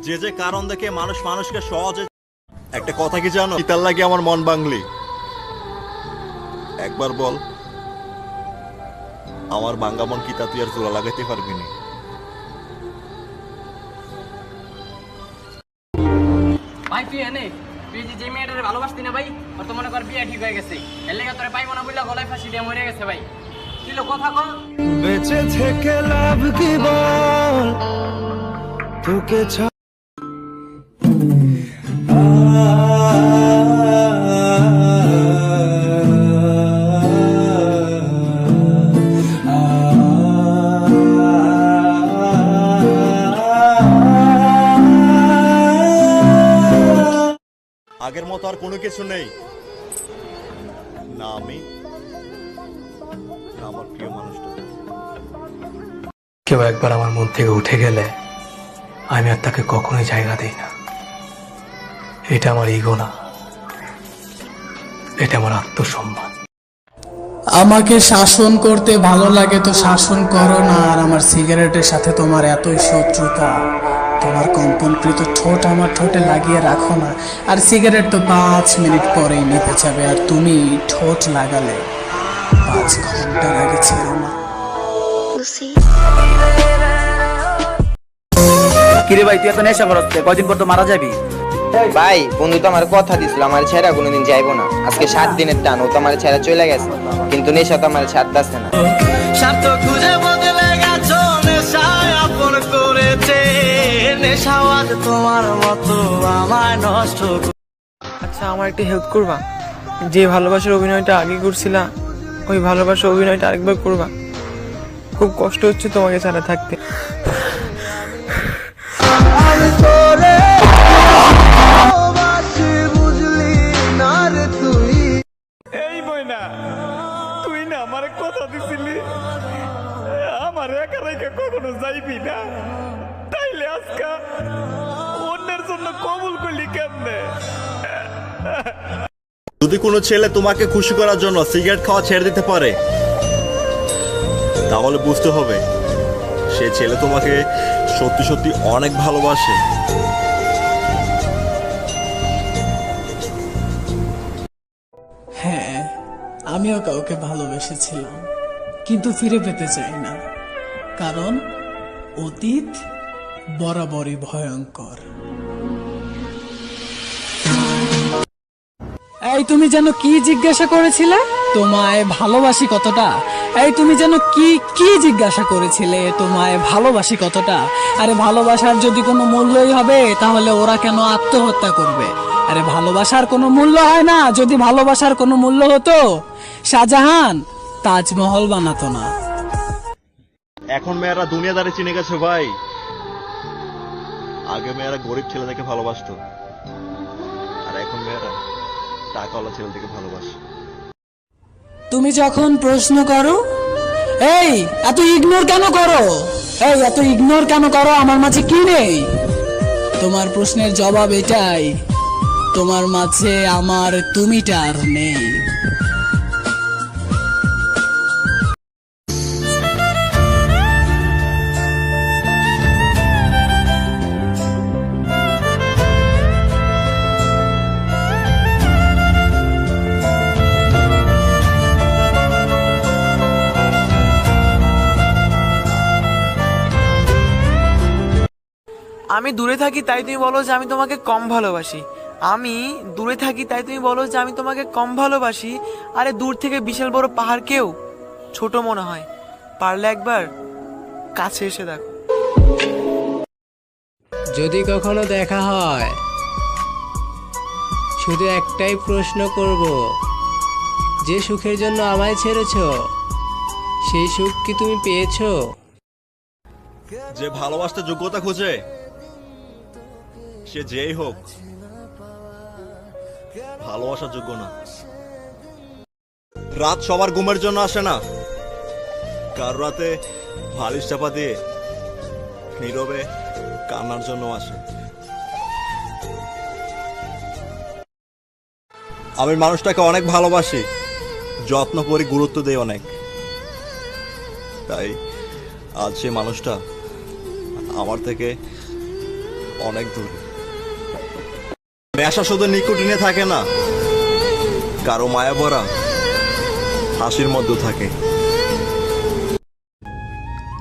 যে যে কারণ দেখে মানুষ মানুষকে সহজে একটা কথা কি জানো, তার লাগে আমার মন বাংলি। একবার বল, আমার বাঙ্গা মন কিতা তুই আর জোড়া লাগাইতে পারবি না? ভাই তুই এনে তুই যে মেয়েটারে ভালোবাসতি না ভাই, ওর তো মনে কর বিয়ে ঠিক হয়ে গেছে, এর লেগে তোরে পাইবো না বললা গলায় ফাঁসি দিয়ে মরে গেছে ভাই। তুই কথা কর, বেঁচে থেকে লাভ কি বল, তোকে আগের মতো আর কোনো কিছু নেই, না আমি না আমার প্রিয় মানুষটা। কেউ একবার আমার মন থেকে উঠে গেলে আমি আর তাকে কখনোই জায়গা দিই না। এটা আমার ইগো না, এটা আমার আত্মসম্মান। আমাকে শাসন করতে ভালো লাগে তো শাসন করো না। আর আমার সিগারেটের সাথে তোমার এতই শত্রুতা, তোমার কম্পনকৃত ঠোঁট আমার ঠোঁটে লাগিয়ে রাখো না। আর সিগারেট তো 5 মিনিট পরেই নিভে যাবে, আর তুমি ঠোঁট লাগালে 5 ঘন্টার আগে ছিল না। কিরে ভাই, তুই এত নেশা করছ, কয়দিন পর তো মারা যাবি। ভাই বন্ধু তো আমার কথা দিছিল আমার ছেড়া কোনোদিন যাইবো না। আজকে 7 দিনের টান, ও তো আমার ছেড়া চলে গেছে, কিন্তু নেশা তো আমার ছাড়তাছে না। স্বার্থ খুঁজে বদলে গেছো, নেশায় আপন করেছে, নেশাওয়াদ তোমার মতো আমায় নষ্ট। আচ্ছা, আমার একটা হেল্প করবা? যে ভালোবাসার অভিনয়টা আগে করছিলা, ওই ভালোবাসার অভিনয়টা আরেকবার করবা। খুব কষ্ট হচ্ছে তোমাকে ছাড়া থাকতে। আমি তোরে ভালোবাসি, বুঝলি না রে তুই। এই বইনা, তুই না আমারে কথা দিছিলি আমার একা রেখে কখনো যাইবি না, তাইলে আজকা অন্যের জন্য কবুল করলি কেমনে? যদি কোনো ছেলে তোমাকে খুশি করার জন্য সিগারেট খাওয়া ছেড়ে দিতে পারে, তাহলে বুঝতে হবে সে ছেলে তোমাকে সত্যি সত্যি অনেক ভালোবাসে। হ্যাঁ, আমিও কাউকে ভালোবেসেছিলাম, কিন্তু ফিরে পেতে চাই না, কারণ অতীত বরাবরই ভয়ঙ্কর। এই তুমি যেন কি জিজ্ঞাসা করেছিলে? তোমায় ভালোবাসি কতটা? এই তুমি যেন কি কি জিজ্ঞাসা করেছিলে? তোমায় ভালোবাসি কতটা? আরে ভালোবাসার যদি কোনো মূল্যই হবে, তাহলে ওরা কেন আত্মহত্যা করবে? আরে ভালোবাসার কোনো মূল্য হয় না। যদি ভালোবাসার কোনো মূল্য হতো, শাহজাহান তাজমহল বানাতো না। এখন মেয়েরা দুনিয়াদারি চিনে গেছে ভাই। আগে মেয়েরা গরিব ছেলেদেরকে ভালোবাসতো, আর এখন মেয়েরা টাকাওয়ালা ছেলেদেরকে ভালোবাসে। তুমি যখন প্রশ্ন করো, এই এত ইগনোর কেন করো? এই এত ইগনোর কেন করো? আমার মাঝে কি নেই? তোমার প্রশ্নের জবাব এটাই, তোমার মাঝে আমার তুমিটা আর নেই। আমি দূরে থাকি তাই তুমি বলো যে আমি তোমাকে কম ভালোবাসি। আমি দূরে থাকি তাই তুমি বলো যে আমি তোমাকে কম ভালোবাসি। আরে দূর থেকে বিশাল বড় পাহাড়কেও ছোট মনে হয়, পারলে একবার কাছে এসে দেখো। যদি কখনো দেখা হয়, শুধু একটাই প্রশ্ন করব, যে সুখের জন্য আমায় ছেড়েছো, সেই সুখ কি তুমি পেয়েছো? যে ভালোবাসতে যোগ্যতা খোঁজে, সে যেই হোক ভালোবাসার যোগ্য না। রাত সবার ঘুমের জন্য আসে না, কার রাতে বালিশ চাপা দিয়ে নীরবে কান্নার জন্য আসে। আমি মানুষটাকে অনেক ভালোবাসি, যত্ন করি, গুরুত্ব দেই অনেক। তাই আজ সে মানুষটা আমার থেকে অনেক দূরে। নেশা শুধু নিকোটিনে থাকে না, কারো মায়া ভরা হাসির মধ্যে থাকে।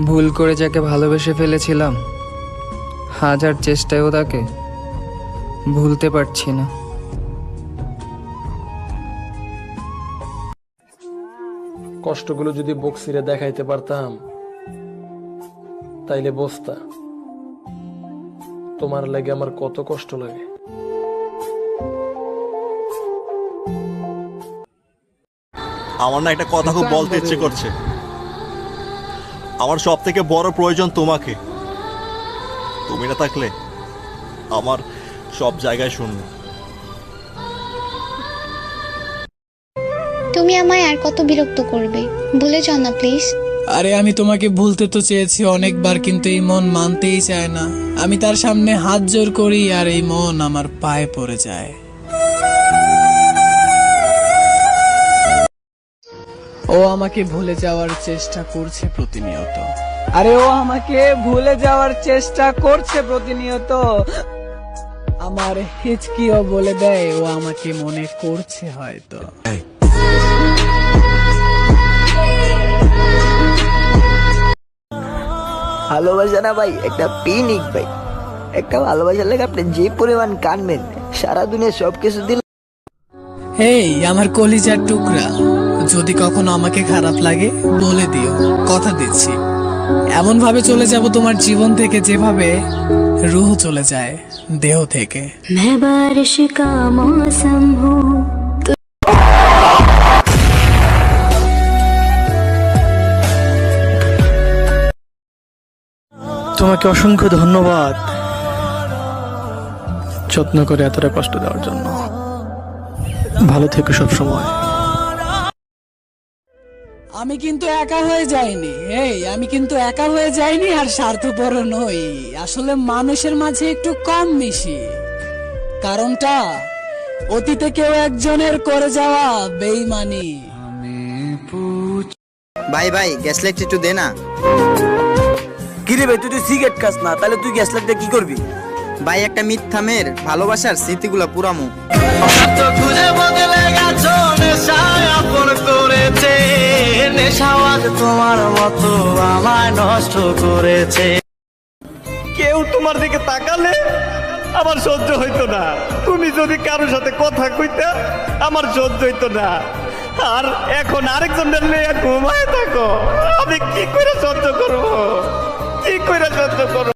ভুল করে যাকে ভালোবেসে ফেলেছিলাম, হাজার চেষ্টায়ও তাকে ভুলতে পারছি না। কষ্টগুলো যদি বক্সিরে দেখাইতে পারতাম তাইলে বসতা তোমার লাগে আমার কত কষ্ট লাগে। আমার না একটা কথা খুব বলতে ইচ্ছে করছে। আমার সব থেকে বড় প্রয়োজন তোমাকে। তুমি না থাকলে আমার সব জায়গায় শূন্য। তুমি আমায় আর কত বিরক্ত করবে? ভুলে যাও না প্লিজ। আরে আমি তোমাকে ভুলতে তো চেয়েছি অনেকবার, কিন্তু এই মন মানতেই চায় না। আমি তার সামনে হাত জোর করি আর এই মন আমার পায়ে পড়ে যায়। ও আমাকে ভুলে যাওয়ার চেষ্টা করছে প্রতিনিয়ত। আরে ও আমাকে ভুলে যাওয়ার চেষ্টা করছে প্রতিনিয়ত। আমার হিচকিও বলে দেয় ও আমাকে মনে করছে হয়তো। ভালোবাসা না ভাই একটা পিনিক ভাই। একটা ভালোবাসার লেগে আপনি যে পরিমাণ কানবেন, সারা দুনিয়া সবকিছু দিল। হেই আমার কলিজার টুকরা, যদি কখনো আমাকে খারাপ লাগে বলে দিও, কথা দিচ্ছি। এমন ভাবে চলে যাব তোমার জীবন থেকে যেভাবে রুহ চলে যায় দেহ থেকে। मैं बारिश का मौसम हूँ। তোমাকে অসংখ্য ধন্যবাদ যত্ন করে এতটা কষ্ট দেওয়ার জন্য। ভালো থেকো সব সময়। আমি কিন্তু একা হয়ে যাইনি। আমি কিন্তু একা হয়ে যাইনি আর স্বার্থপর নই। আসলে মানুষের মাঝে একটু কম মিশি। কারণটা অতীতে কেউ একজনের করে যাওয়া বেইমানি। ভাই ভাই গ্যাস লাইট একটু দে না। কিরে ভাই, তুই তো সিগারেট খাস না, তাহলে তুই গ্যাস লাইট দিয়ে কি করবি? ভাই একটা মিথ্যা মেয়ের ভালোবাসার স্মৃতিগুলো পুরামু। তোমার মতো আমায় নষ্ট করেছে। কেউ তোমার দিকে তাকালে আমার সহ্য হইতো না। তুমি যদি কারোর সাথে কথা কইতা আমার সহ্য হইতো না। আর এখন আরেকজনের মেয়ে ঘুমায় থাকো, আমি কি করে সহ্য করবো? কি করে সহ্য করবো?